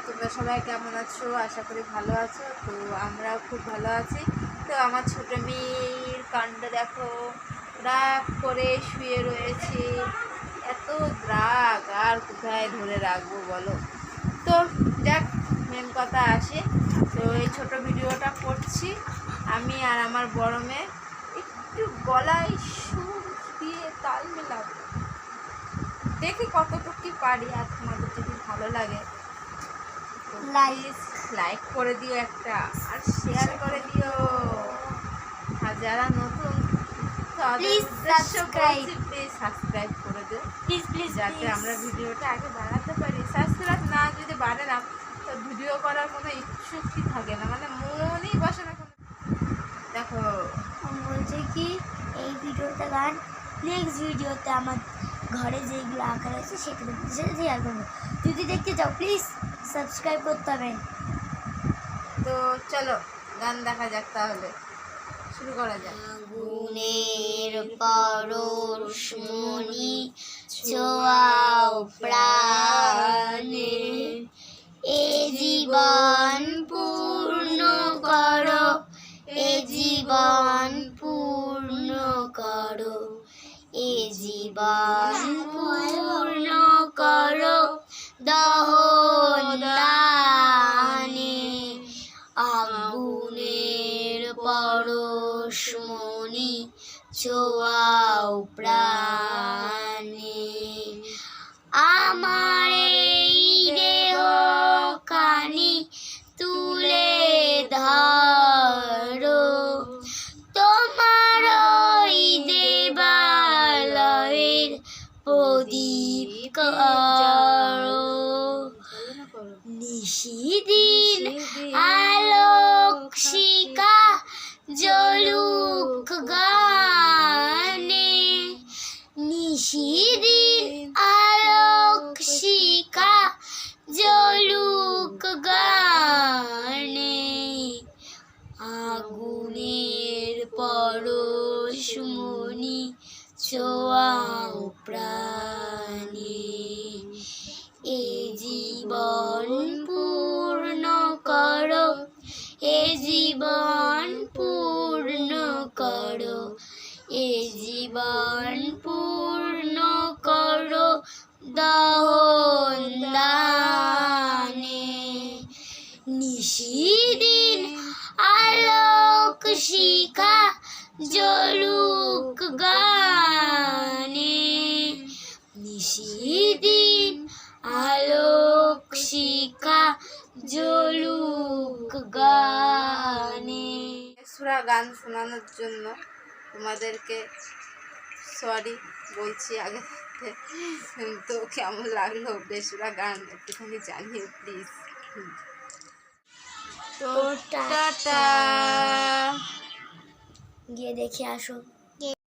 তোমরা সবাই কেমন আছো? আশা করি ভালো আছো। তো আমরাও খুব ভালো আছি। তো আমার ছোট মেয়ের কাণ্ড দেখো, রাগ করে শুয়ে রয়েছে। এত রাগ আর কোথায় ধরে রাখবো বলো? তো যাক, মেন কথা আসে। তো এই ছোট ভিডিওটা করছি আমি আর আমার বড় মেয়ে। একটু গলায় সুর দিয়ে তাল মেলাবো, দেখি কতটুকু পারি। আর তোমাদের যদি ভালো লাগে লাইক করে দিও একটা, আর শেয়ার করে দিও। আর যারা নতুন প্লিজ সাবস্ক্রাইব করে দিও, প্লিজ, যাতে আমরা ভিডিওটা আগে বাড়াতে পারি। সাবস্ক্রাইব না যদি বাড়ে না, তো ভিডিও করার কোনো ইচ্ছুকই থাকে না, মানে মনই বসে না। দেখো বলছে কি এই ভিডিওটা গান নেক্সট ভিডিওতে আমার ঘরে যেগুলো আঁকা রয়েছে সেগুলো শেয়ার করবো। যদি দেখতে চাও প্লিজ সাবস্ক্রাইব করতে হবে। তো চলো গান দেখা যাক, তাহলে শুরু করা যাক। আগুনের পরশমণি ছোঁয়াও প্রাণে, এ জীবন পূর্ণ করো, এ জীবন পূর্ণ করো, এ জীবন পূর্ণ করো দহন দানে। আগুনের পরশমণি ছোঁয়াও প্রাণে, আমার এই দেহ খানি তুলে ধরো, তোমার ওই দেবালয়ের প্রদীপ করো। নিশিদিন আলোক শিখা জ্বলুক গানে, নিশিদিন আলোক শিখা জ্বলুক গানে। আগুনের পরশমণি ছোঁয়াও প্রাণে, এ জীবন পূর্ণ করো, এ জীবন পূর্ণ করো, এ জীবন পূর্ণ করো দহন দানে। নিশিদিন আলোক শিখা জ্বলুক গানে, নিশিদিন আলোক শিখা জ্বলুক গানে। সুরা গান শোনানোর জন্য তোমাদেরকে সরি বলছি আগে থেকে। তো কেমন লাগলো বেসুরা গান একটুখানি জানিও প্লিজ। তো টাটা, গিয়ে দেখে আসো।